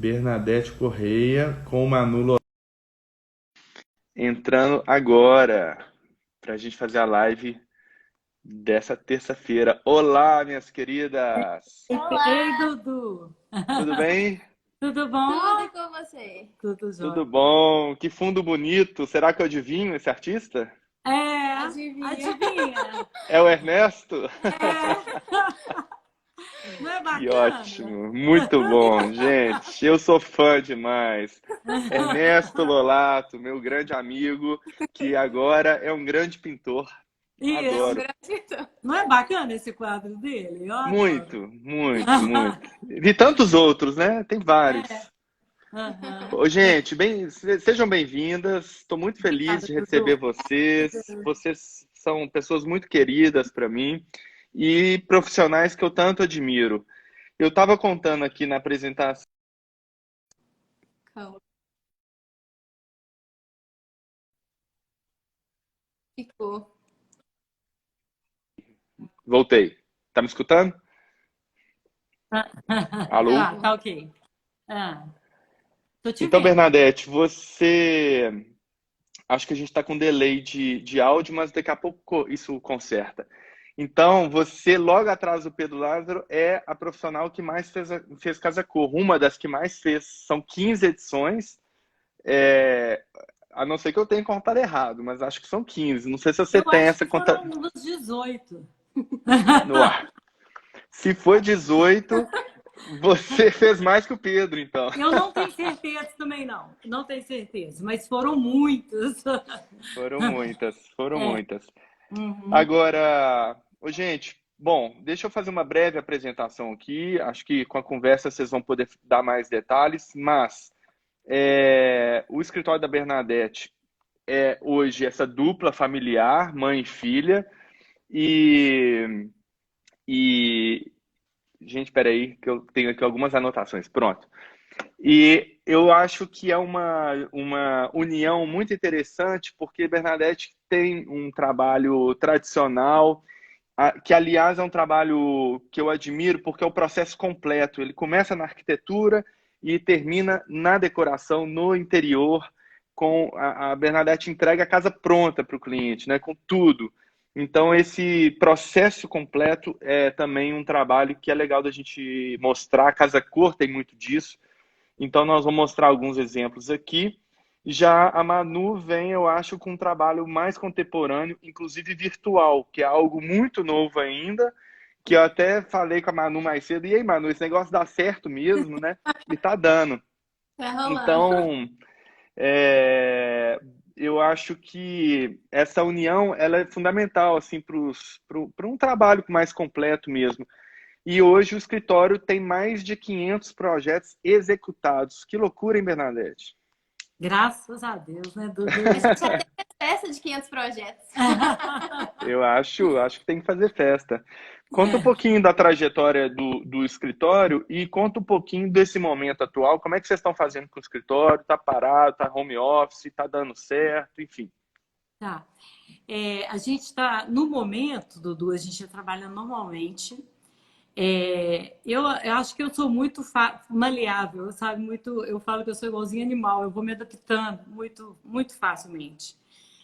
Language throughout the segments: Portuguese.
Bernadette Correia com o Manu entrando agora para a gente fazer a live dessa terça-feira. Olá, minhas queridas! Olá! Ei, Dudu! Tudo bem? Tudo bom? Tudo com você? Tudo jóia. Tudo bom? Que fundo bonito! Será que eu adivinho esse artista? É, Adivinha? adivinha? É o Ernesto? É. Não é Que bacana? ótimo! Muito bom, gente! Eu sou fã demais. Ernesto Lolato, meu grande amigo, que agora é um grande pintor. É um Isso. Adoro. grande pintor. Não é bacana esse quadro dele? Eu adoro. Muito, muito, muito. E tantos outros, né? Tem É. vários. Aham. Ô, gente, sejam bem-vindas. Estou muito feliz Obrigada, de receber Dudu. vocês. Vocês são pessoas muito queridas para mim e profissionais que eu tanto admiro. Eu estava contando aqui na apresentação. Calma. Ficou. Voltei. Tá me escutando? Alô? Tá ok. Tô te Então, vendo. Bernadette, você. Acho que a gente está com delay de áudio, mas daqui a pouco isso conserta. Então, você, logo atrás do Pedro Lázaro, é a profissional que mais fez Casa Cor, uma das que mais fez. São 15 edições, a não ser que eu tenha contado errado, mas acho que são 15. Não sei se você Eu tem acho essa que conta foram uns 18. no ar. Se for 18, você fez mais que o Pedro, então. Eu não tenho certeza também, não. Não tenho certeza, mas foram muitos. Foram muitas, foram É. muitas. Uhum. Agora, ô, gente, bom, deixa eu fazer uma breve apresentação aqui. Acho que com a conversa vocês vão poder dar mais detalhes, mas o escritório da Bernadette é hoje essa dupla familiar, mãe e filha, e, e gente, peraí, que eu tenho aqui algumas anotações. Pronto. E eu acho que é uma união muito interessante, porque Bernadette tem um trabalho tradicional que aliás é um trabalho que eu admiro porque é o processo completo. Ele começa na arquitetura e termina na decoração, no interior, com a Bernadette entrega a casa pronta para o cliente, né, com tudo. Então esse processo completo é também um trabalho que é legal da gente mostrar. A Casa Cor tem muito disso. Então nós vamos mostrar alguns exemplos aqui. Já a Manu vem, eu acho, com um trabalho mais contemporâneo, inclusive virtual, que é algo muito novo ainda, que eu até falei com a Manu mais cedo. E aí, Manu, esse negócio dá certo mesmo, né? E tá dando. Tá rolando. Então, é, eu acho que essa união ela é fundamental assim, para um trabalho mais completo mesmo. E hoje o escritório tem mais de 500 projetos executados. Que loucura, hein, Bernadette? Graças a Deus, né, A Dudu? gente já teve festa de 500 projetos. Eu acho que tem que fazer festa. Conta um É. pouquinho da trajetória do escritório e conta um pouquinho desse momento atual. Como é que vocês estão fazendo com o escritório? Tá parado, tá home office, tá dando certo, enfim. Tá. A gente está, no momento, Dudu, a gente está trabalhando normalmente. Eu acho que eu sou muito maleável, sabe? Muito, eu falo que eu sou igualzinho animal, eu vou me adaptando muito, muito facilmente.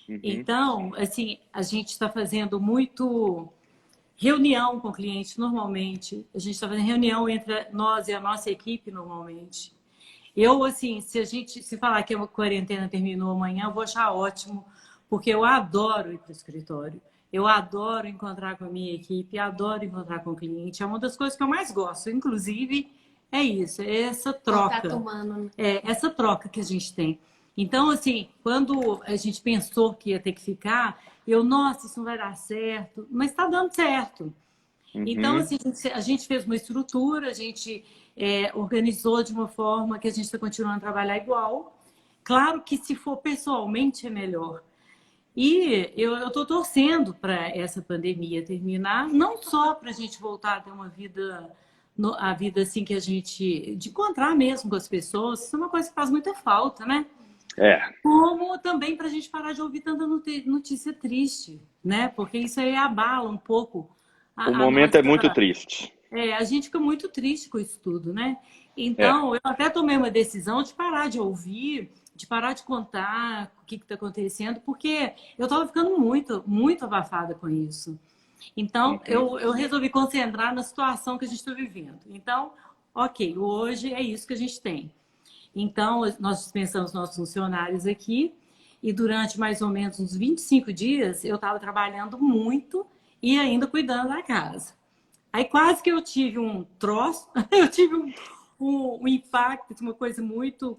Uhum. Então, assim, a gente está fazendo muito reunião com o cliente normalmente. A gente está fazendo reunião entre nós e a nossa equipe normalmente. Eu, assim, se falar que a quarentena terminou amanhã, eu vou achar ótimo, porque eu adoro ir para o escritório. Eu adoro encontrar com a minha equipe, adoro encontrar com o cliente. É uma das coisas que eu mais gosto. Inclusive, é isso, é essa Contato troca. humano. Essa troca que a gente tem. Então, assim, quando a gente pensou que ia ter que ficar, nossa, isso não vai dar certo, mas está dando certo. Então, Uhum. assim, a gente fez uma estrutura, a gente organizou de uma forma que a gente está continuando a trabalhar igual. Claro que se for pessoalmente é melhor. E eu estou torcendo para essa pandemia terminar, não só para a gente voltar a ter uma vida, a vida assim que a gente, de encontrar mesmo com as pessoas, isso é uma coisa que faz muita falta, né? É, Como também para a gente parar de ouvir tanta notícia triste, né? Porque isso aí abala um pouco o a momento nossa. é muito triste. a gente fica muito triste com isso tudo, né? Então, eu até tomei uma decisão de parar de ouvir, de parar de contar o que está acontecendo, porque eu estava ficando muito, muito abafada com isso. Então, eu resolvi concentrar na situação que a gente está vivendo. Então, ok, hoje é isso que a gente tem. Então, nós dispensamos nossos funcionários aqui e durante mais ou menos uns 25 dias eu estava trabalhando muito e ainda cuidando da casa. Aí quase que eu tive um troço, eu tive um impacto, uma coisa muito...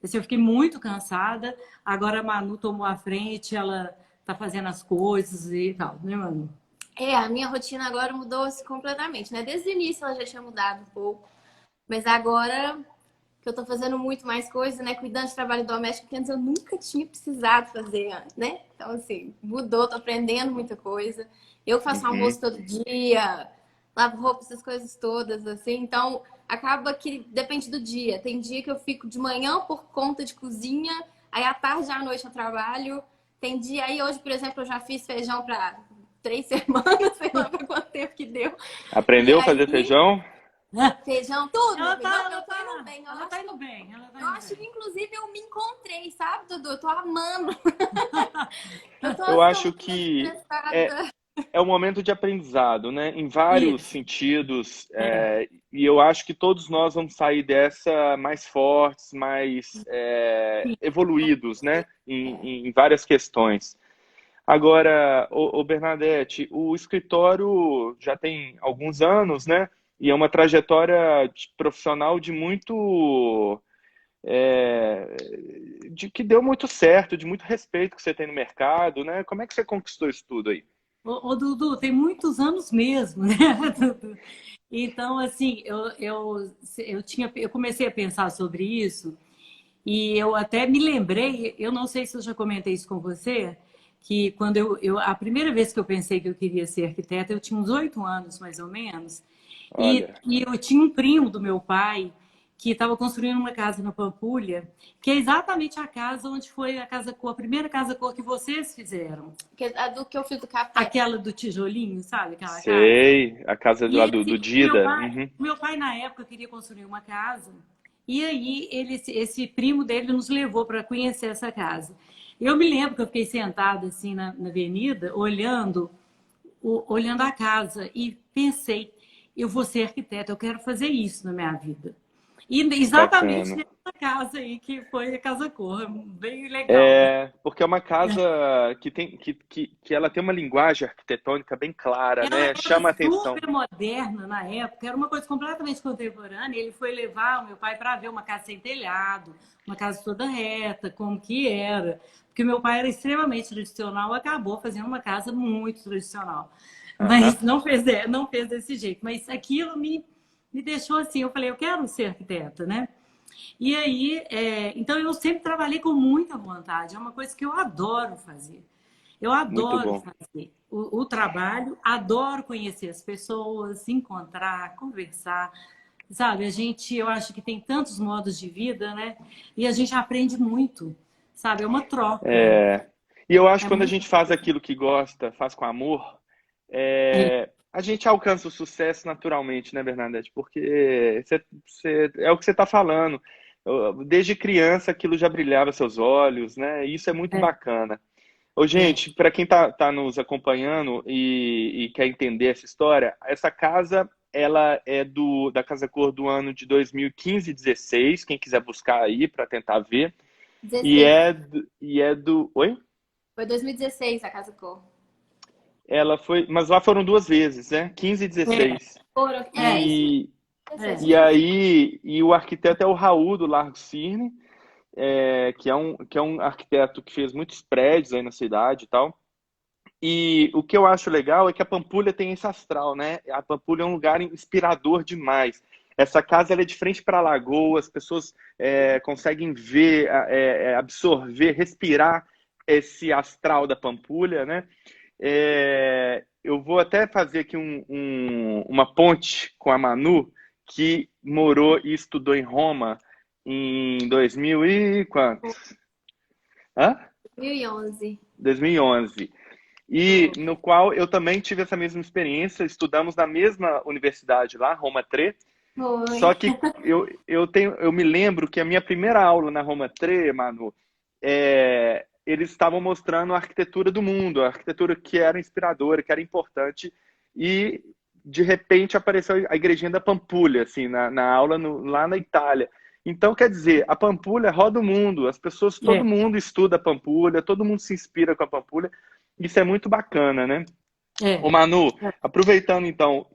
assim, eu fiquei muito cansada. Agora a Manu tomou a frente, ela tá fazendo as coisas e tal, né, Manu? A minha rotina agora mudou-se completamente, né? Desde o início ela já tinha mudado um pouco, mas agora que eu tô fazendo muito mais coisa, né? Cuidando de trabalho doméstico, que antes eu nunca tinha precisado fazer antes, né? Então, assim, mudou, tô aprendendo muita coisa. Eu faço almoço todo dia, lavo roupa, essas coisas todas, assim. Então, acaba que depende do dia. Tem dia que eu fico de manhã por conta de cozinha, aí à tarde e à noite eu trabalho. Tem dia aí, hoje, por exemplo, eu já fiz feijão para 3 semanas, sei lá pra quanto tempo que deu. Aprendeu a fazer feijão? Feijão, tudo. Ela Feijão, tá indo bem. Tá indo bem. Eu acho que, inclusive, eu me encontrei, sabe, Dudu? Eu tô amando. Eu acho que é um momento de aprendizado, né? Em vários sentidos. E eu acho que todos nós vamos sair dessa mais fortes, mais evoluídos, né? Em várias questões. Agora, Bernadette, o escritório já tem alguns anos, né? E é uma trajetória profissional de muito... de que deu muito certo, de muito respeito que você tem no mercado, né? Como é que você conquistou isso tudo aí? Ô, Dudu, tem muitos anos mesmo, né, Dudu? Então, assim, eu comecei a pensar sobre isso e eu até me lembrei, eu não sei se eu já comentei isso com você, que quando a primeira vez que eu pensei que eu queria ser arquiteta, eu tinha uns 8 anos, mais ou menos, e eu tinha um primo do meu pai que estava construindo uma casa na Pampulha, que é exatamente a casa onde foi a primeira casa cor que vocês fizeram. A do que eu fiz do café. Aquela do tijolinho, sabe? Aquela Sei, casa. a casa lá do Dida. Meu pai, na época, queria construir uma casa, e aí esse primo dele nos levou para conhecer essa casa. Eu me lembro que eu fiquei sentada assim na avenida, olhando a casa, e pensei, eu vou ser arquiteta, eu quero fazer isso na minha vida. E exatamente nessa casa aí, que foi a Casa Cor, bem legal. Porque é uma casa que ela tem uma linguagem arquitetônica bem clara, né? Chama a atenção. Super moderna na época, era uma coisa completamente contemporânea. Ele foi levar o meu pai para ver uma casa sem telhado, uma casa toda reta, como que era. Porque meu pai era extremamente tradicional, acabou fazendo uma casa muito tradicional. Mas não fez desse jeito. Mas aquilo me deixou assim, eu falei, eu quero ser arquiteta, né? E aí, então eu sempre trabalhei com muita vontade, é uma coisa que eu adoro fazer. Eu adoro fazer o trabalho, adoro conhecer as pessoas, encontrar, conversar. Sabe, eu acho que tem tantos modos de vida, né? E a gente aprende muito, sabe? É uma troca. E eu acho que quando a gente faz aquilo que gosta, faz com amor, a gente alcança o sucesso naturalmente, né, Bernadette? Porque é o que você está falando. Desde criança aquilo já brilhava seus olhos, né? E isso é muito bacana. Gente, para quem tá nos acompanhando e quer entender essa história, essa casa, ela é da Casa Cor do ano de 2015 e 16, quem quiser buscar aí para tentar ver. 16. E é do... Oi? Foi 2016 a Casa Cor. Ela foi... Mas lá foram 2 vezes, né? 15 e 16. Foram. E aí, o arquiteto é o Raul do Largo Cirne, que é um arquiteto que fez muitos prédios aí na cidade e tal. E o que eu acho legal é que a Pampulha tem esse astral, né? A Pampulha é um lugar inspirador demais. Essa casa ela é de frente para a lagoa, as pessoas conseguem ver, absorver, respirar esse astral da Pampulha, né? Eu vou até fazer aqui uma ponte com a Manu, que morou e estudou em Roma em 2000 e quantos? 2011. 2011. e no qual eu também tive essa mesma experiência, estudamos na mesma universidade lá, Roma Tre, só Foi. que eu me lembro que a minha primeira aula na Roma Tre, Manu, eles estavam mostrando a arquitetura do mundo, a arquitetura que era inspiradora, que era importante, e de repente apareceu a igrejinha da Pampulha, assim, na aula lá na Itália. Então, quer dizer, a Pampulha roda o mundo, as pessoas, todo É, mundo estuda a Pampulha, todo mundo se inspira com a Pampulha, isso é muito bacana, né? Ô é. Manu, aproveitando então,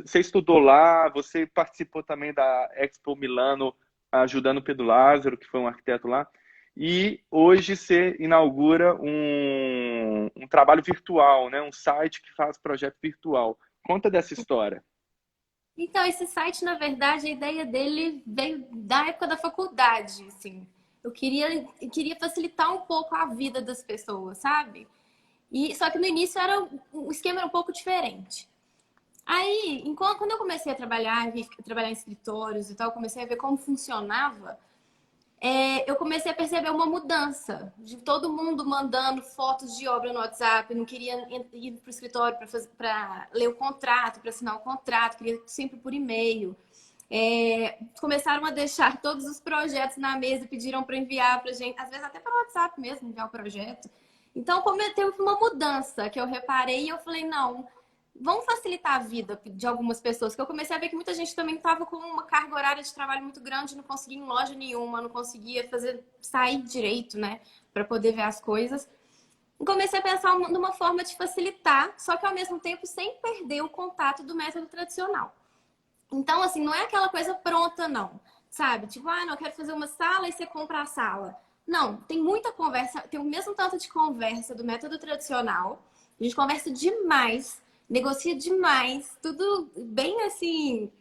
você estudou lá, você participou também da Expo Milano, ajudando o Pedro Lázaro, que foi um arquiteto lá, e hoje você inaugura um trabalho virtual, né? Um site que faz projeto virtual. Conta dessa história. Então, esse site, na verdade, a ideia dele veio da época da faculdade, assim. Eu queria facilitar um pouco a vida das pessoas, sabe? Só que no início o esquema era um pouco diferente. Aí, quando eu comecei a trabalhar, trabalhar em escritórios e tal, eu comecei a ver como funcionava, eu comecei a perceber uma mudança de todo mundo mandando fotos de obra no WhatsApp, não queria ir para o escritório para ler o contrato, para assinar o contrato, queria sempre por e-mail. Começaram a deixar todos os projetos na mesa e pediram para enviar para gente, às vezes até para o WhatsApp mesmo, enviar o projeto. Então, teve uma mudança que eu reparei e eu falei, não, vamos facilitar a vida de algumas pessoas, que eu comecei a ver que muita gente também estava com uma carga horária de trabalho muito grande, não conseguia ir em loja nenhuma, não conseguia sair direito, né, para poder ver as coisas. E comecei a pensar numa forma de facilitar, só que ao mesmo tempo sem perder o contato do método tradicional. Então, assim, não é aquela coisa pronta, não. Sabe? Tipo, não, eu quero fazer uma sala e você compra a sala. Não, tem muita conversa, tem o mesmo tanto de conversa do método tradicional. A gente conversa demais, negocia demais, tudo bem assim,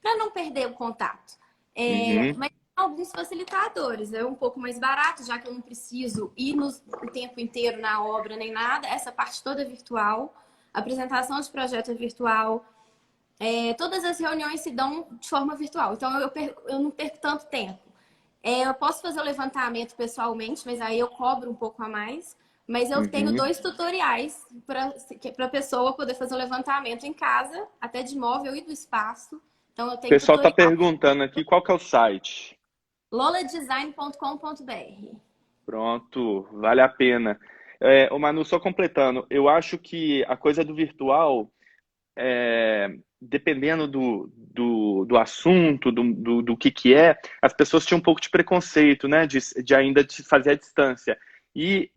para não perder o contato. Uhum. Mas alguns facilitadores, é um pouco mais barato, já que eu não preciso ir o tempo inteiro na obra nem nada. Essa parte toda é virtual, a apresentação de projeto é virtual. Todas as reuniões se dão de forma virtual, então eu não perco tanto tempo. Eu posso fazer o levantamento pessoalmente, mas aí eu cobro um pouco a mais. Mas eu tenho Uhum. 2 tutoriais para a pessoa poder fazer o levantamento em casa, até de móvel e do espaço. Então eu O tenho pessoal está tutorial perguntando aqui qual que é o site. loladesign.com.br. Pronto, vale a pena. Ô Manu, só completando, eu acho que a coisa do virtual, dependendo do assunto, do que é, as pessoas tinham um pouco de preconceito, né? De ainda de fazer à distância. E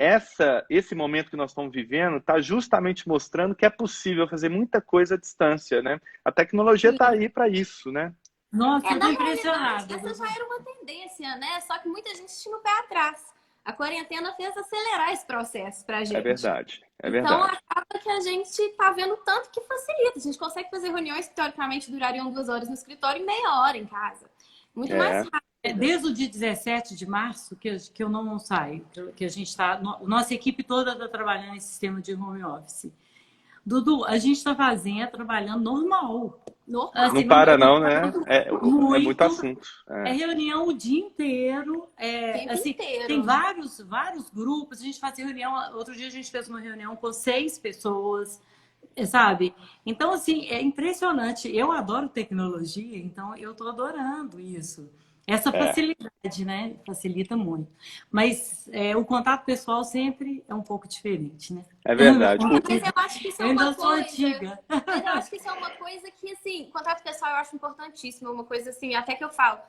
esse momento que nós estamos vivendo está justamente mostrando que é possível fazer muita coisa à distância, né? A tecnologia está aí para isso, né? Nossa, eu Na tô realidade, impressionada, essa já Dudu. era uma tendência, né? Só que muita gente tinha o pé atrás. A quarentena fez acelerar esse processo pra É gente. verdade, é Então, verdade. acaba que a gente está vendo tanto que facilita. A gente consegue fazer reuniões que, teoricamente, durariam 2 horas no escritório e meia hora em casa. Muito mais É, rápida. Desde o dia 17 de março que eu não saio, que a gente está. Nossa equipe toda está trabalhando em sistema de home office. Dudu, a gente está fazendo, trabalhando normal. Normal. não Assim, para não não, tá né? É muito muito. assunto. É reunião o dia inteiro. O tempo Assim, tem inteiro. vários grupos. A gente faz reunião. Outro dia a gente fez uma reunião com 6 pessoas, sabe? Então, assim, é impressionante. Eu adoro tecnologia, então eu estou adorando isso. Essa É, facilidade, né? Facilita muito. Mas o contato pessoal sempre é um pouco diferente, né? é verdade. Mas eu acho que isso Eu é uma ainda sou coisa. antiga. Mas eu acho que isso é uma coisa que, assim, contato pessoal eu acho importantíssimo. Uma coisa assim, até que eu falo.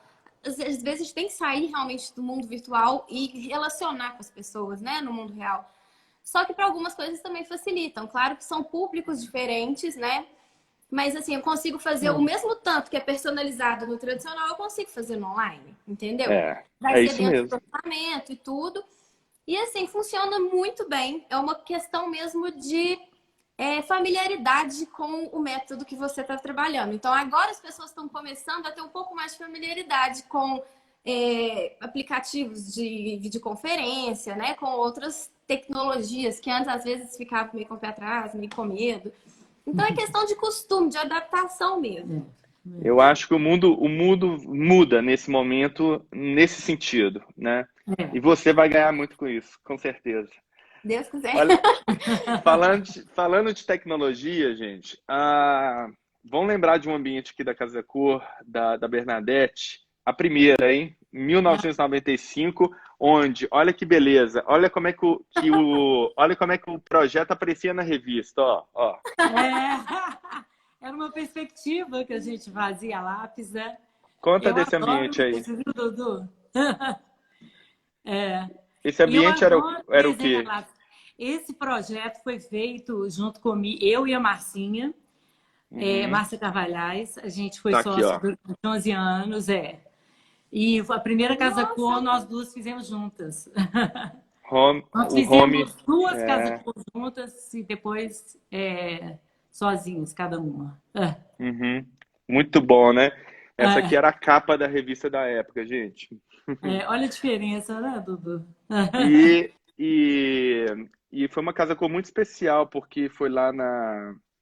Às vezes tem que sair realmente do mundo virtual e relacionar com as pessoas, né? No mundo real. Só que para algumas coisas também facilitam. Claro que são públicos diferentes, né? Mas assim, eu consigo fazer o mesmo tanto que é personalizado no tradicional, eu consigo fazer no online, entendeu? Vai É ser isso dentro do mesmo. orçamento e tudo. E assim, funciona muito bem. É uma questão mesmo de familiaridade com o método que você está trabalhando. Então, agora as pessoas estão começando a ter um pouco mais de familiaridade com aplicativos de videoconferência, né? Com outras tecnologias que antes às vezes ficavam meio com o pé atrás, meio com medo. Então é questão de costume, de adaptação mesmo. Eu acho que o mundo muda nesse momento, nesse sentido, né? É. E você vai ganhar muito com isso, com certeza. Deus quiser. Olha, falando de tecnologia, gente, vamos lembrar de um ambiente aqui da Casa Cor, da Bernadette, a primeira, hein? 1995, onde, olha que beleza, olha como é olha como é que o projeto aparecia na revista, ó. Era uma perspectiva que a gente fazia lápis, né? Conta Eu desse adoro ambiente aí. isso, viu, Dudu? Esse E eu ambiente adoro era o desenhar quê? lápis. Esse projeto foi feito junto comigo, eu e a Marcinha, Márcia Carvalhais. A gente foi Tá aqui, sócio ó. durante 11 anos, E a primeira Casa Cor nós duas fizemos juntas. Nós O home. fizemos duas Casa Cor juntas e depois sozinhas, cada uma. Uhum. Muito bom, né? Essa aqui É, era a capa da revista da época, gente. olha a diferença, né, Dudu? E, e, e foi uma casa cor muito especial, porque foi lá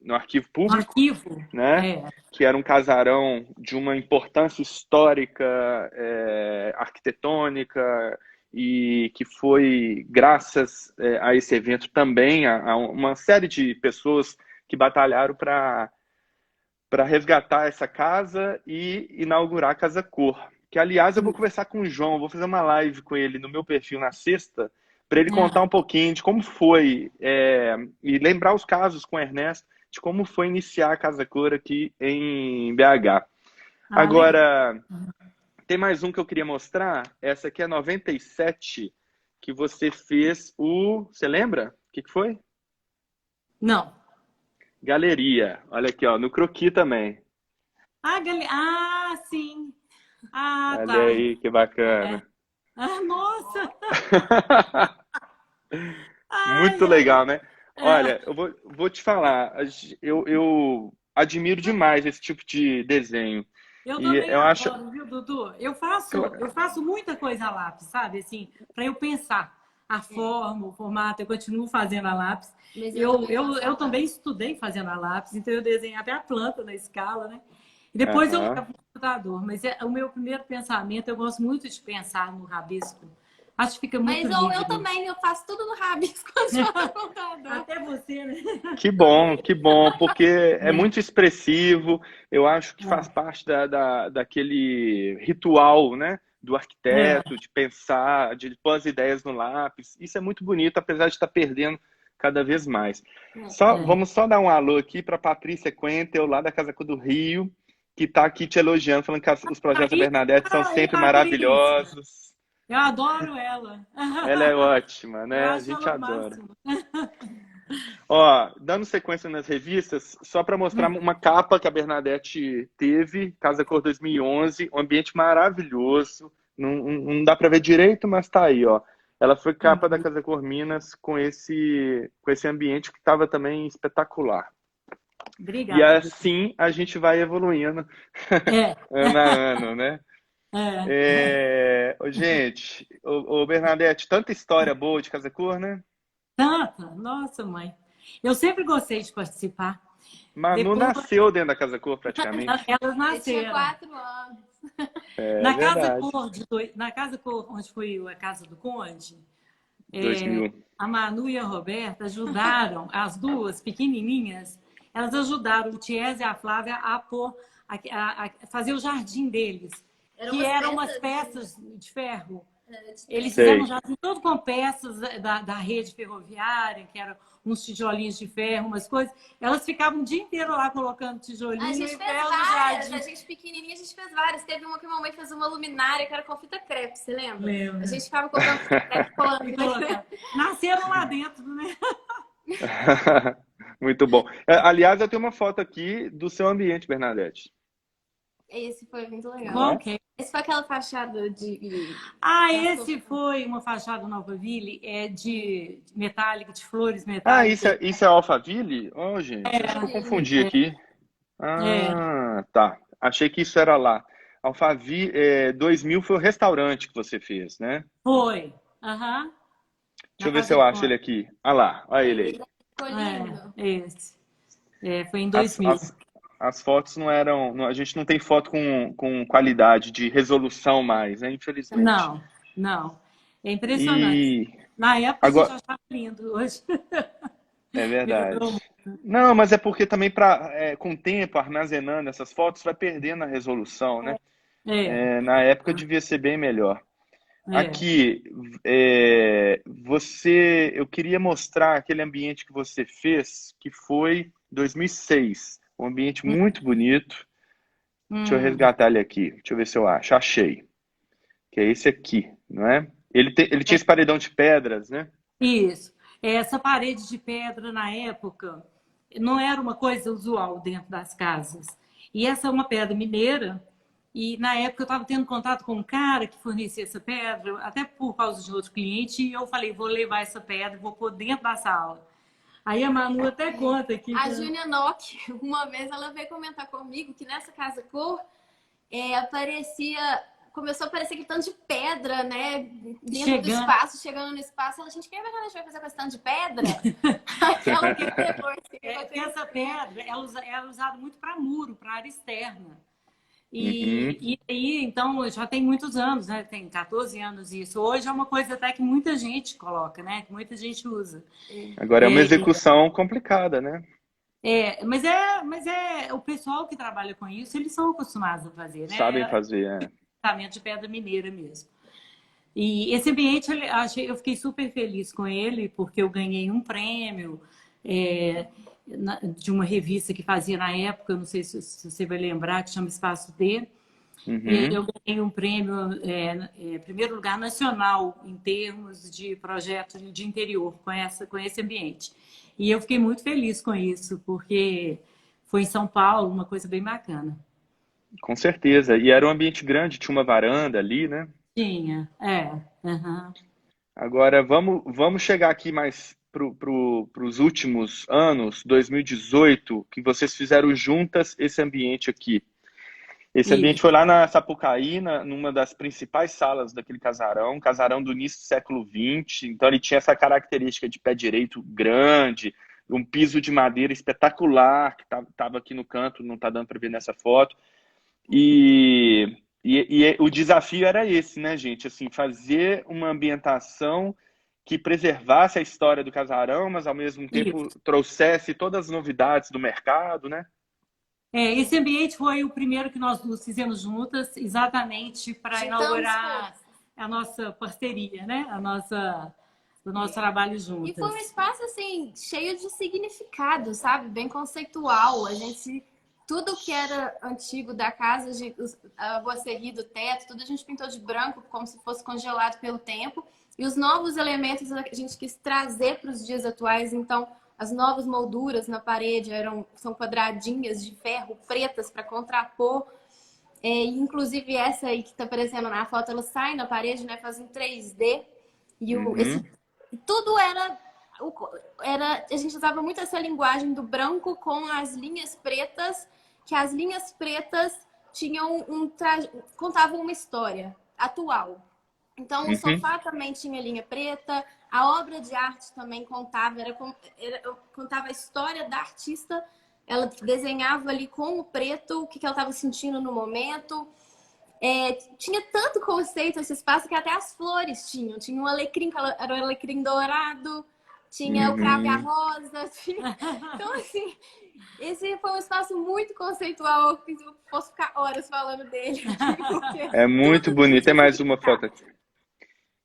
no arquivo No público, arquivo, né? Que era um casarão de uma importância histórica, arquitetônica, e que foi graças a esse evento também a uma série de pessoas que batalharam para resgatar essa casa e inaugurar a Casa Cor. Que, aliás, eu vou conversar com o João, vou fazer uma live com ele no meu perfil na sexta, para ele contar um pouquinho de como foi, e lembrar os casos com o Ernesto, de como foi iniciar a Casa Cor aqui em BH. legal. Agora, tem mais um que eu queria mostrar. Essa aqui é 97, que você fez Você lembra? O que foi? Não. Galeria. Olha aqui, ó, no croquis também. Sim. Olha Tá. aí, que bacana. Nossa! Muito Ai, ai. legal, né? Olha, eu vou te falar, eu admiro demais esse tipo de desenho. Eu E também eu acho. adoro, viu, Dudu? Eu faço muita coisa a lápis, sabe? Assim, para eu pensar a forma, o formato, eu continuo fazendo a lápis. Mas Eu também estudei fazendo a lápis, então eu desenho até a planta na escala, né? E depois eu Aham. levo no computador. Mas o meu primeiro pensamento, eu gosto muito de pensar no rabisco. Acho que fica muito Mas eu lindo. também, eu faço tudo no rabisco quando eu tô no computador. Até você, né? Que bom, porque é muito expressivo. Eu acho que faz É, parte daquele ritual, né? Do é, arquiteto, de pensar, de pôr as ideias no lápis. Isso é muito bonito, apesar de estar perdendo cada vez mais. é. Vamos só dar um alô aqui para Patrícia Quentel, lá da Casa Cor do Rio, que está aqui te elogiando, falando que os projetos da Bernadette são Oi, sempre Patrícia. maravilhosos. Eu adoro ela. Ela é ótima, Eu né? A acho gente ela o adora. máximo. Ó, dando sequência nas revistas, só para mostrar uma capa que a Bernadette teve, Casa Cor 2011, um ambiente maravilhoso. Não dá para ver direito, mas tá aí, ó. Ela foi capa da Casa Cor Minas com esse ambiente que estava também espetacular. E Obrigada. assim a gente vai evoluindo É, ano a ano, né? é. Gente, Bernadette, tanta história boa de Casa Cor, né? Tanta, nossa, mãe. Eu sempre gostei de participar. Manu Depois, nasceu dentro da Casa Cor, praticamente. elas Eu tinha nasceram. 4 anos. É Na Casa verdade. Cor, na Casa Cor, onde foi a Casa do Conde, 2000. a Manu e a Roberta ajudaram, as duas pequenininhas, elas ajudaram o Tiese e a Flávia a pôr, a fazer o jardim deles, que eram umas peças de ferro. Eles fizeram um Sei. jardim todo com peças da rede ferroviária, que eram uns tijolinhos de ferro, umas coisas. Elas ficavam o dia inteiro lá colocando tijolinho A e gente fez ferro no várias, jardim. a gente pequenininha, a gente fez várias. Teve uma que a mamãe fez uma luminária que era com fita crepe, você lembra? Lembro. A gente ficava colocando fita crepe colando. Nasceram lá dentro, né? Muito bom. Aliás, eu tenho uma foto aqui do seu ambiente, Bernadette. Esse foi muito legal. Não é? Ok. Esse foi aquela fachada de. Esse foi uma fachada Nova Ville, de metálica, de flores Ah, metálicas. isso é Alphaville? Oh, gente, acho que eu confundi aqui. É, Ah, tá. Achei que isso era lá. Alphaville, 2000 foi o restaurante que você fez, né? foi. Aham. Deixa Na eu ver se Casa eu do acho ele Conde. aqui. Ah lá, olha ele aí. Ficou lindo. Esse. Foi em As, 2000. as, as fotos não eram. A gente não tem foto com qualidade de resolução mais, né? Infelizmente. Não, não. É impressionante. E Na época a gente Agora, achava lindo, hoje é melhorou verdade. muito. Não, mas é porque também com o tempo, armazenando essas fotos, vai perdendo a resolução, né? É, Na época devia ser bem melhor. é. Aqui, eu queria mostrar aquele ambiente que você fez, que foi 2006. Um ambiente muito bonito. Deixa eu Hum, resgatar ele aqui. Deixa eu ver se eu acho. Achei. Que é esse aqui, não é? Ele tinha é, esse paredão de pedras, né? isso. Essa parede de pedra, na época, não era uma coisa usual dentro das casas. E essa é uma pedra mineira, e na época eu estava tendo contato com um cara que fornecia essa pedra, até por causa de outro cliente, e eu falei, vou levar essa pedra, vou pôr dentro da sala. Aí a Manu até conta aqui. A Júnia Nock, uma vez ela veio comentar comigo que nessa casa cor começou a aparecer aquele tanto de pedra, né? Dentro do Chegando. espaço, chegando no espaço. Ela, gente, o que a gente vai fazer com esse tanto de pedra? Aí ela me pegou Porque essa pedra ela é usada muito para muro, para área externa. Uhum. E aí, então, já tem muitos anos, né? Tem 14 anos isso. Hoje é uma coisa até que muita gente coloca, né? Que muita gente usa. Agora é uma execução complicada, né? Mas o pessoal que trabalha com isso, eles são acostumados a fazer, né? Sabem É fazer, é. tratamento de pedra mineira mesmo. E esse ambiente, eu fiquei super feliz com ele, porque eu ganhei um prêmio de uma revista que fazia na época, não sei se você vai lembrar, que chama Espaço D. Uhum. Eu ganhei um prêmio, primeiro lugar nacional, em termos de projeto de interior, com esse ambiente. E eu fiquei muito feliz com isso, porque foi em São Paulo, uma coisa bem bacana. Com certeza. E era um ambiente grande, tinha uma varanda ali, né? Tinha, aham. Agora vamos chegar aqui mais para os últimos anos, 2018, que vocês fizeram juntas esse ambiente aqui. Esse ambiente Isso, foi lá na Sapucaí, numa das principais salas daquele casarão, um casarão do início do século XX. Então ele tinha essa característica de pé direito grande, um piso de madeira espetacular, que estava aqui no canto, não está dando para ver nessa foto. E o desafio era esse, né, gente? Assim, fazer uma ambientação que preservasse a história do casarão, mas ao mesmo tempo isso. trouxesse todas as novidades do mercado, né? Esse ambiente foi o primeiro que nós duas fizemos juntas, exatamente para juntamos inaugurar forças. a nossa parceria, né? O nosso trabalho E foi um juntas. espaço assim cheio de significado, sabe? Bem conceitual. Tudo que era antigo da casa, a boiserie do teto, tudo a gente pintou de branco, como se fosse congelado pelo tempo. E os novos elementos a gente quis trazer para os dias atuais. Então, as novas molduras na parede são quadradinhas de ferro pretas para contrapor. Inclusive essa aí que está aparecendo na foto, ela sai na parede, né? Faz em 3D. Uhum, Tudo a gente usava muito essa linguagem do branco com as linhas pretas, que as linhas pretas contavam uma história atual. Então, o uhum. sofá também tinha linha preta, a obra de arte também contava a história da artista. Ela desenhava ali com o preto o que ela estava sentindo no momento. Tinha tanto conceito esse espaço que até as flores tinham. Tinha um alecrim, que era o alecrim dourado, tinha o cravo e a Uhum. rosa. Então, assim, esse foi um espaço muito conceitual. Que eu posso ficar horas falando dele, porque É muito tudo dele bonito. Tem tinha mais uma foto significado. aqui.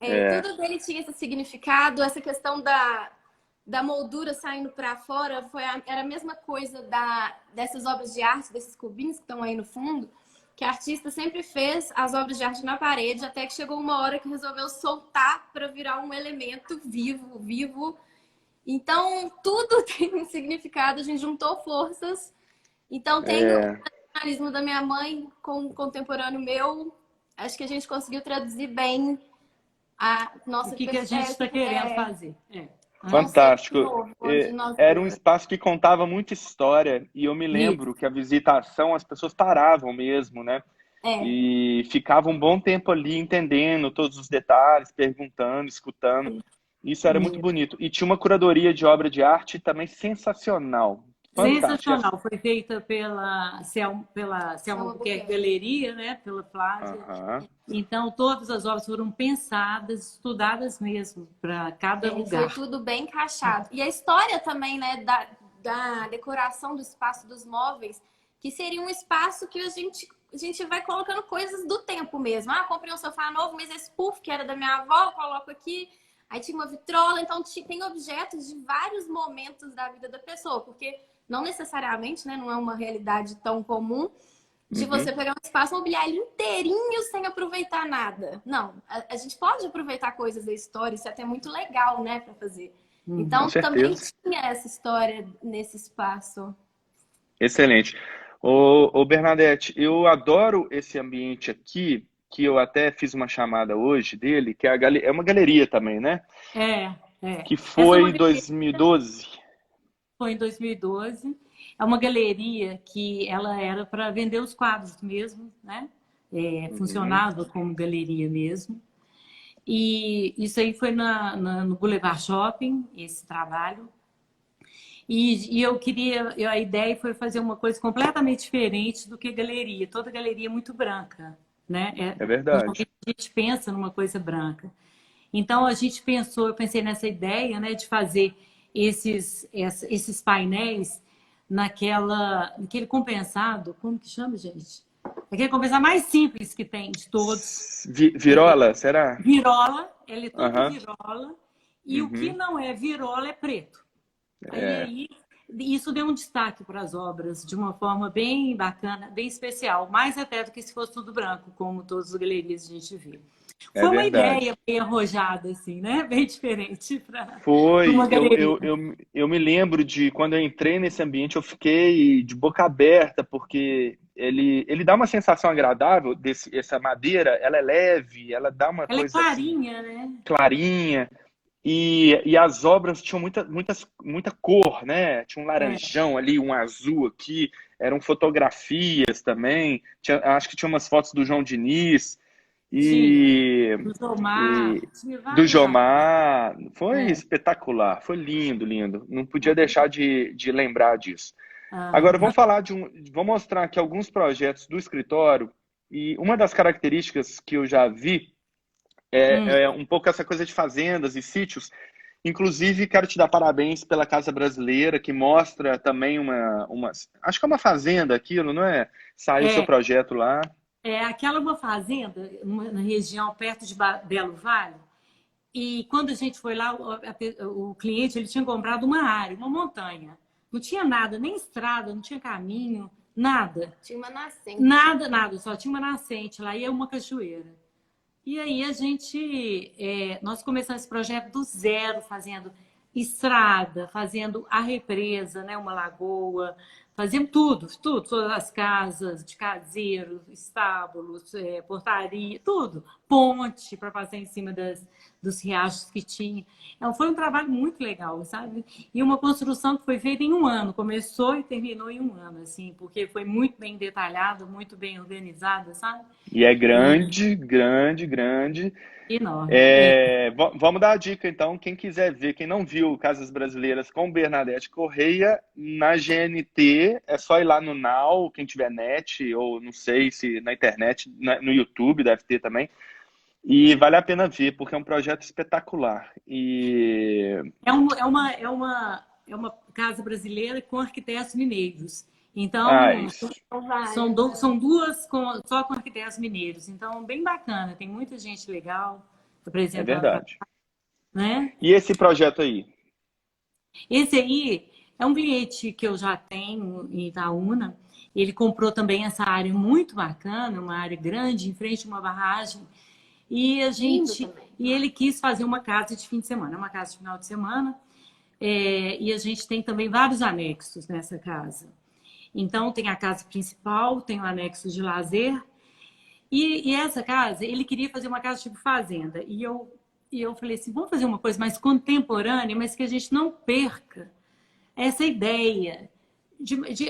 É. Tudo dele tinha esse significado, essa questão da moldura saindo para fora era a mesma coisa dessas obras de arte, desses cubinhos que estão aí no fundo, que a artista sempre fez as obras de arte na parede, até que chegou uma hora que resolveu soltar para virar um elemento vivo. Então, tudo tem um significado, a gente juntou forças. Então, tem o É. tradicionalismo da minha mãe com o contemporâneo meu. Acho que a gente conseguiu traduzir bem a O nossa que a gente está querendo é, fazer? Aham. conceito Fantástico. novo de nós Era um duas. espaço que contava muita história e eu me Isso. lembro que a visitação as pessoas paravam mesmo, né? É, E ficavam um bom tempo ali entendendo todos os detalhes, perguntando, escutando. Isso era muito bonito. E tinha uma curadoria de obra de arte também sensacional. Fantástica. Sensacional. Foi feita pela Selma Selma Albuquerque Albuquerque. Galeria, né? Pela Flávia. Aham. Então, todas as obras foram pensadas, estudadas mesmo, para cada Foi lugar. tudo bem encaixado. E a história também, né, da decoração do espaço dos móveis, que seria um espaço que a gente vai colocando coisas do tempo mesmo. Ah, comprei um sofá novo, mas esse puff que era da minha avó, eu coloco aqui. Aí tinha uma vitrola, então tem objetos de vários momentos da vida da pessoa, porque não necessariamente, né, não é uma realidade tão comum de você pegar um espaço mobiliário inteirinho sem aproveitar nada. Não, a gente pode aproveitar coisas da história, isso é até muito legal, né, para fazer. Com Então, também certeza. tinha essa história nesse espaço. Excelente. Ô Bernadette, eu adoro esse ambiente aqui, que eu até fiz uma chamada hoje dele, que é, é uma galeria também, né? É, é. Que Essa é uma foi galeria 2012. foi em 2012. É uma galeria que ela era para vender os quadros mesmo, né? Uhum. Funcionava como galeria mesmo. E isso aí foi no Boulevard Shopping, esse trabalho. E eu queria, a ideia foi fazer uma coisa completamente diferente do que galeria. Toda galeria é muito branca, né? É verdade. Normalmente a gente pensa numa coisa branca. Então a gente pensou, eu pensei nessa ideia, né, de fazer esses painéis naquele compensado, como que chama, gente? Aquele compensado mais simples que tem de todos. Virola, será? Virola, ele é todo Aham. virola, e o que Uhum. não é virola é preto. É, Aí isso deu um destaque para as obras de uma forma bem bacana, bem especial, mais até do que se fosse tudo branco, como todas as galerias a gente vê. é Foi uma verdade. ideia bem arrojada, assim, né? Bem diferente para Foi, uma galeria. eu me lembro de quando eu entrei nesse ambiente, eu fiquei de boca aberta, porque ele dá uma sensação agradável, essa madeira, ela é leve, ela dá uma Ela é coisa assim, clarinha, né? clarinha, e as obras tinham muita cor, né? Tinha um É, laranjão ali, um azul aqui, eram fotografias também, acho que tinha umas fotos do João Diniz, tinha. e, Do e Zomar, tinha do vários artistas. Jomar. Foi É. espetacular, foi lindo, lindo. Não podia deixar de lembrar disso. Agora Aham. vamos falar vou mostrar aqui alguns projetos do escritório, e uma das características que eu já vi Hum, é um pouco essa coisa de fazendas e sítios. Inclusive, quero te dar parabéns pela Casa Brasileira, que mostra também acho que é uma fazenda aquilo, não é? Saiu o seu é, projeto lá. aquela é uma fazenda na região perto de Belo Vale. E quando a gente foi lá, o cliente ele tinha comprado uma área, uma montanha. Não tinha nada, nem estrada, não tinha caminho, nada. Tinha uma nascente. Nada, nada, só tinha uma nascente lá e uma cachoeira. E aí nós começamos esse projeto do zero, fazendo estrada, fazendo a represa, né, uma lagoa, fazendo tudo, tudo, todas as casas de caseiro, estábulos, portaria, tudo, ponte para passar em cima dos riachos que tinha. Então, foi um trabalho muito legal, sabe? E uma construção que foi feita em um ano, começou e terminou em um ano, assim, porque foi muito bem detalhado, muito bem organizada, sabe? E é E grande, grande, grande. enorme. Vamos dar a dica, então. Quem quiser ver, quem não viu Casas Brasileiras com Bernadette Correia, na GNT, é só ir lá no Now, quem tiver net, ou não sei se na internet, no YouTube deve ter também. E vale a pena ver, porque é um projeto espetacular. E. É uma casa brasileira com arquitetos mineiros. Ah, Então, isso. São vários. são duas só com arquitetos mineiros. Então, bem bacana. Tem muita gente legal É apresentando, verdade. né? E esse projeto aí? Esse aí é um cliente que eu já tenho em Itaúna. Ele comprou também essa área muito bacana, uma área grande, em frente a uma barragem. Lindo também. E ele quis fazer uma casa de fim de semana, uma casa de final de semana. E a gente tem também vários anexos nessa casa. Então, tem a casa principal, tem o anexo de lazer. E essa casa, ele queria fazer uma casa tipo fazenda. E eu falei assim, vamos fazer uma coisa mais contemporânea, mas que a gente não perca essa ideia.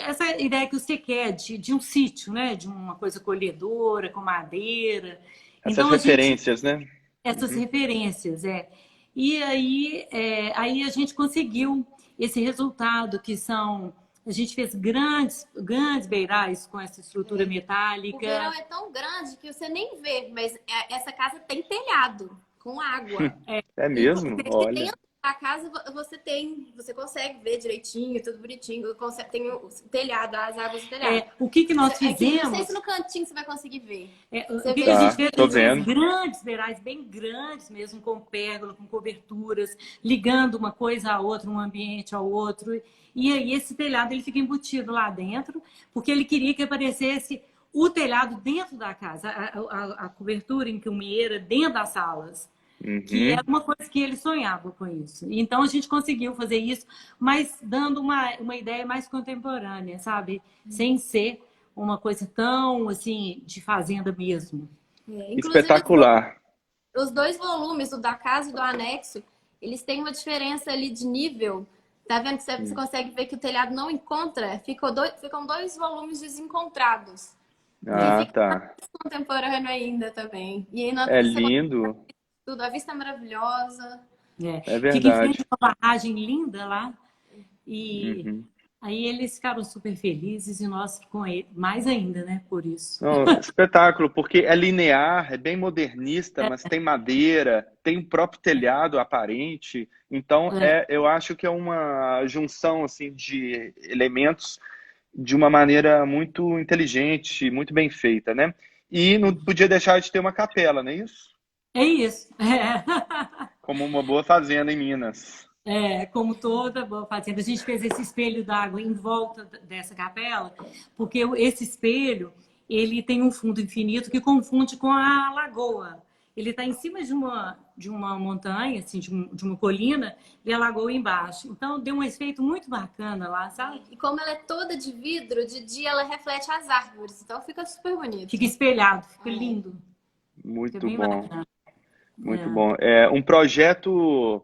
Essa ideia que você quer de um sítio, né? De uma coisa acolhedora, com madeira. Essas Então, a gente referências, né? essas Uhum. referências, E aí, aí a gente conseguiu esse resultado, que são A gente fez grandes beirais com essa estrutura O verão metálica. é tão grande que você nem vê, mas essa casa tem telhado com água. É mesmo? Olha. Dentro da casa você consegue ver direitinho, tudo bonitinho. Tem o telhado, as águas do telhado. O que nós Aqui, não sei fizemos? se no cantinho você vai conseguir ver. O que vê a gente Tá, fez? A tô gente fez vendo. grandes beirais, bem grandes mesmo, com pérgola, com coberturas, ligando uma coisa à outra, um ambiente ao outro. E aí esse telhado ele fica embutido lá dentro, porque ele queria que aparecesse o telhado dentro da casa, a cobertura em cumieira dentro das salas. Que era Uhum. uma coisa que ele sonhava com isso. Então a gente conseguiu fazer isso, mas dando uma ideia mais contemporânea, sabe? Sem ser uma coisa tão assim de fazenda mesmo. Inclusive, Espetacular. os dois volumes, o da casa e do anexo, eles têm uma diferença ali de nível. Tá vendo que você consegue ver que o telhado não encontra? Ficam dois volumes desencontrados. Que Ah, fica tá. mais contemporâneo ainda também. E aí É você consegue lindo. tudo. A vista é maravilhosa. É Fica em frente verdade. a uma barragem linda lá. E Uhum. aí eles ficaram super felizes e nós com ele, mais ainda, né? Por isso. Não, espetáculo, porque é linear, é bem modernista, mas tem madeira, tem o próprio telhado aparente. Então, eu acho que é uma junção assim de elementos de uma maneira muito inteligente, muito bem feita, né? E não podia deixar de ter uma capela, não é isso? É isso. Como uma boa fazenda em Minas. Como toda boa fazenda. A gente fez esse espelho d'água em volta dessa capela, porque esse espelho ele tem um fundo infinito que confunde com a lagoa. Ele está em cima de uma montanha, assim, de uma colina, e a lagoa embaixo. Então, deu um efeito muito bacana lá, sabe? E como ela é toda de vidro, de dia ela reflete as árvores. Então fica super bonito. Fica espelhado, fica lindo. Fica Muito bem bom, bacana. muito bom. É um projeto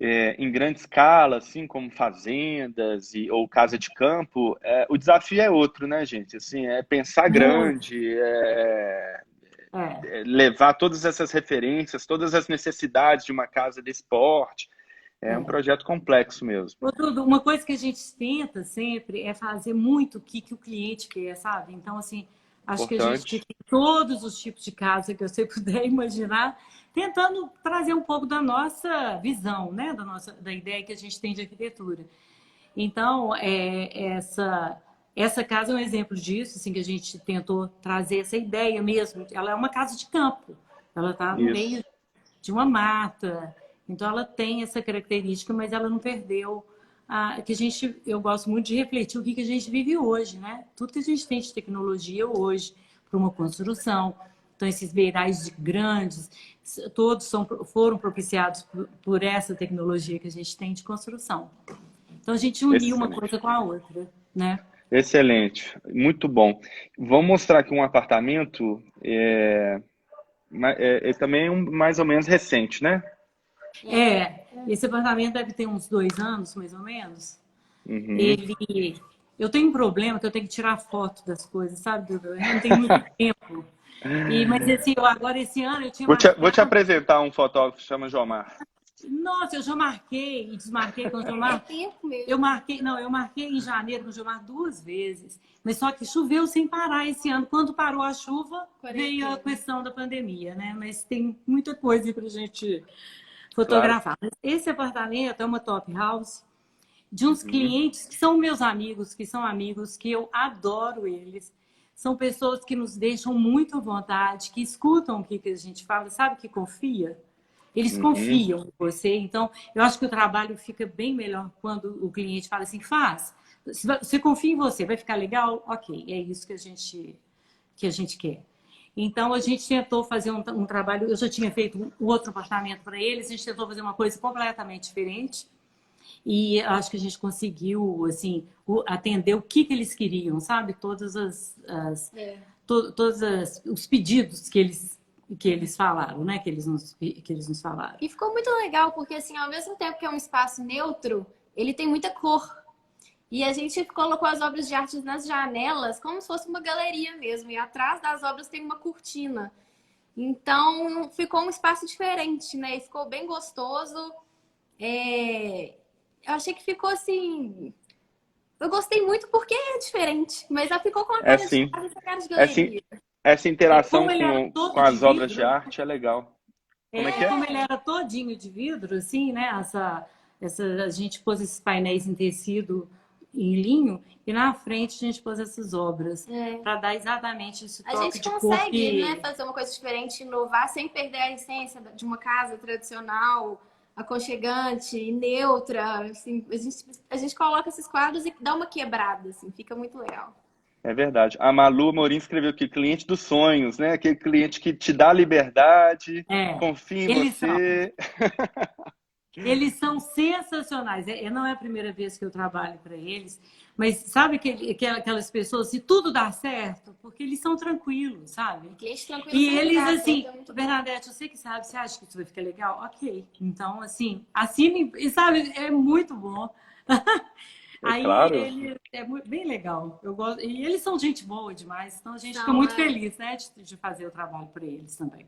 em grande escala, assim como fazendas ou casa de campo. O desafio é outro, né, gente? Assim, é pensar Muito. grande, É. levar todas essas referências, todas as necessidades de uma casa de esporte. É um projeto complexo mesmo. Ô, Dudu, uma coisa que a gente tenta sempre é fazer muito o que o cliente quer, sabe? Então, assim, acho que a gente tem Importante. todos os tipos de casa que você puder imaginar, tentando trazer um pouco da nossa visão, né? Da ideia que a gente tem de arquitetura. Então, essa casa é um exemplo disso, assim, que a gente tentou trazer essa ideia mesmo. Ela é uma casa de campo, ela está no Isso. meio de uma mata. Então ela tem essa característica, mas ela não perdeu eu gosto muito de refletir o que a gente vive hoje, né? Tudo que a gente tem de tecnologia hoje para uma construção. Então esses beirais grandes, todos foram propiciados por essa tecnologia que a gente tem de construção. Então a gente uniu uma Excelente. coisa com a outra, né? Excelente. Muito bom. Vamos mostrar aqui um apartamento. Também mais ou menos recente, né? Esse apartamento deve ter uns 2 anos, mais ou menos. Uhum. Eu tenho um problema que eu tenho que tirar foto das coisas, sabe, Dudu? Eu não tenho muito tempo. Mas assim, agora esse ano eu tinha Vou te marcado. apresentar um fotógrafo que chama Jomar. Nossa, eu já marquei e desmarquei com o É Gilmar. tempo mesmo. Eu marquei em janeiro com o Gilmar 2 vezes. Mas só que choveu sem parar esse ano. Quando parou a chuva, veio a questão da pandemia, né? Mas tem muita coisa para a gente Claro. fotografar. Esse apartamento é uma top house de uns Uhum. clientes que são meus amigos, que são amigos, que eu adoro eles. São pessoas que nos deixam muito à vontade, que escutam o que a gente fala, sabe, que confia. Eles Uhum. confiam em você. Então, eu acho que o trabalho fica bem melhor quando o cliente fala assim, faz. Você confia em você, vai ficar legal? Ok, é isso que a gente quer. Então, a gente tentou fazer um trabalho. Eu já tinha feito um outro apartamento para eles, a gente tentou fazer uma coisa completamente diferente. E acho que a gente conseguiu, assim, atender o que eles queriam, sabe? Todos os pedidos que eles falaram, né? Que eles nos falaram. E ficou muito legal, porque assim, ao mesmo tempo que é um espaço neutro, ele tem muita cor. E a gente colocou as obras de arte nas janelas como se fosse uma galeria mesmo. E atrás das obras tem uma cortina. Então, ficou um espaço diferente, né? E ficou bem gostoso. Eu achei que ficou assim... Eu gostei muito porque é diferente, mas ela ficou com a É cara de sim. casa, essa cara de Essa, galeria. essa interação Como ele era com todo de as obras de vidro, arte é legal. Como é que é? como ele era todinho de vidro, assim, né? A gente pôs esses painéis em tecido, em linho, e na frente a gente pôs essas obras, É. para dar exatamente esse A toque gente de cor consegue, né, que... fazer uma coisa diferente, inovar sem perder a essência de uma casa tradicional, aconchegante, e neutra. Assim, a gente coloca esses quadros e dá uma quebrada, assim, fica muito legal. É verdade. A Malu Morim escreveu aqui, cliente dos sonhos, né? Aquele cliente que te dá liberdade, É, confia em eles são. você. Eles são sensacionais. Não é a primeira vez que eu trabalho para eles, mas sabe aquelas pessoas, se tudo dá certo, porque eles são tranquilos, sabe? Cliente tranquilo E sempre eles, dá assim, certo, é muito bom. Bernadette, você que sabe, você acha que isso vai ficar legal? Ok. Então, assim, assine, e sabe, é muito bom. É Aí claro. ele bem legal. Eu gosto, e eles são gente boa demais, então a gente fica São, muito feliz, né, de fazer o trabalho para eles também.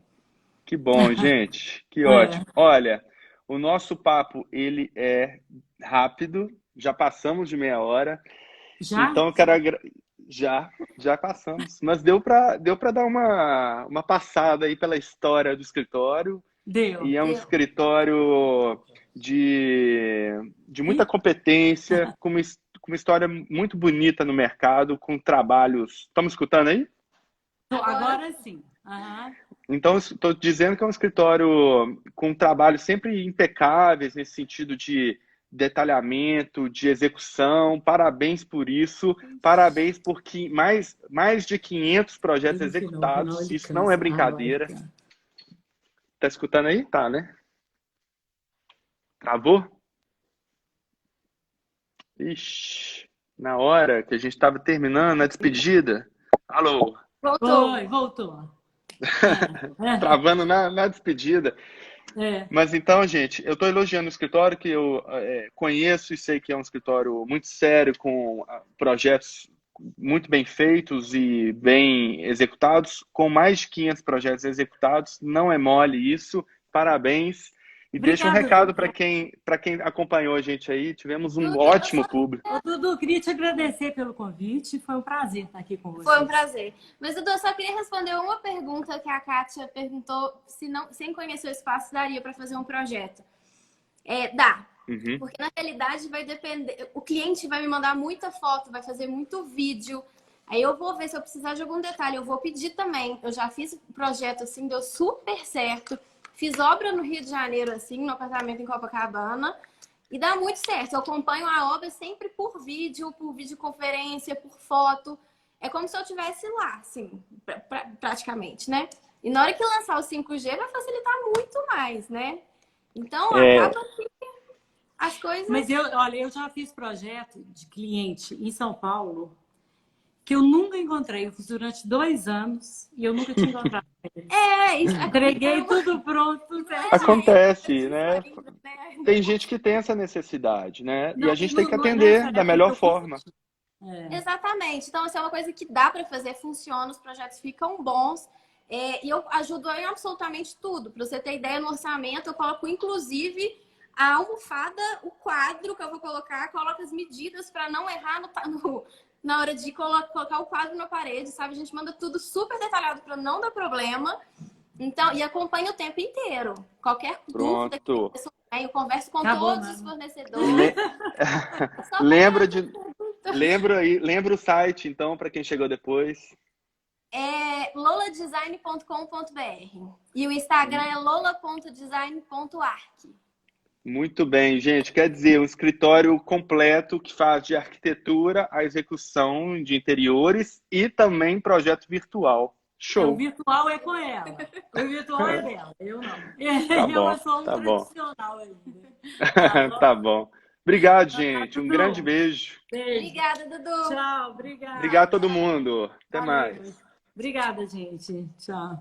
Que bom, gente. Que É. ótimo. Olha, o nosso papo, ele é rápido. Já passamos de meia hora. Já? Então, eu quero... Já passamos. Mas deu para dar uma passada aí pela história do escritório. Deu. E é um deu. escritório de muita Ih, competência, com uma história muito bonita no mercado, com trabalhos. Estamos escutando aí? Agora, agora sim. Aham. Então, estou dizendo que é um escritório com trabalhos sempre impecáveis nesse sentido de detalhamento, de execução. Parabéns por isso. Parabéns por mais de 500 projetos No final executados. ele Isso não é cansa. Ah, vai brincadeira. ficar. Tá escutando aí? Tá, né? Travou? Ixi, na hora que a gente estava terminando a despedida. Alô, voltou. Oi, voltou. travando na despedida. É. Mas então, gente, eu estou elogiando o escritório que eu conheço e sei que é um escritório muito sério, com projetos muito bem feitos e bem executados, com mais de 500 projetos executados. Não é mole isso. Parabéns. E deixa um Obrigada, recado Dudu. para quem acompanhou a gente aí. Tivemos um Dudu, eu ótimo só público. Ô, Dudu, queria te agradecer pelo convite. Foi um prazer estar aqui com Foi um vocês. prazer. Mas, Dudu, eu só queria responder uma pergunta que a Kátia perguntou se não, sem conhecer o espaço, daria para fazer um projeto. Dá. Uhum. Porque na realidade vai depender. O cliente vai me mandar muita foto, vai fazer muito vídeo. Aí eu vou ver se eu precisar de algum detalhe. Eu vou pedir também. Eu já fiz projeto assim, deu super certo. Fiz obra no Rio de Janeiro, assim, no apartamento em Copacabana. E dá muito certo. Eu acompanho a obra sempre por videoconferência, por foto. É como se eu estivesse lá, assim, praticamente, né? E na hora que lançar o 5G vai facilitar muito mais, né? Então, acaba que as coisas... Mas olha, eu já fiz projeto de cliente em São Paulo que eu nunca encontrei. Eu fiz durante 2 anos e eu nunca tinha encontrado. Isso. Entreguei tudo pronto, certinho. Acontece, né? Ainda, né? Tem gente que tem essa necessidade, né? E Não, a gente tem que nessa atender da época que melhor eu fiz, forma. Exatamente. Então, isso é uma coisa que dá para fazer, funciona, os projetos ficam bons. E eu ajudo em absolutamente tudo. Para você ter ideia, no orçamento, eu coloco inclusive a almofada, o quadro que eu vou colocar, coloco as medidas para não errar na hora de colocar o quadro na parede, sabe? A gente manda tudo super detalhado para não dar problema. Então, e acompanha o tempo inteiro. Qualquer dúvida que Pronto. eu converso com Tá bom, todos os mano. fornecedores. Le- Só Lembra o site, então, para quem chegou depois. loladesign.com.br e o Instagram é lola.design.arc. Muito bem, gente. Quer dizer, um escritório completo que faz de arquitetura a execução de interiores e também projeto virtual. O Show. virtual é com ela. O virtual é dela, eu não. Tá bom, Eu sou um tá bom. tradicional ainda. Tá bom? Tá bom. Obrigado, Então tá, gente. Um Dudu. grande beijo. Beijo. Obrigada, Dudu. Tchau, obrigada. Obrigado a todo mundo. Até Valeu. mais. Obrigada, gente. Tchau.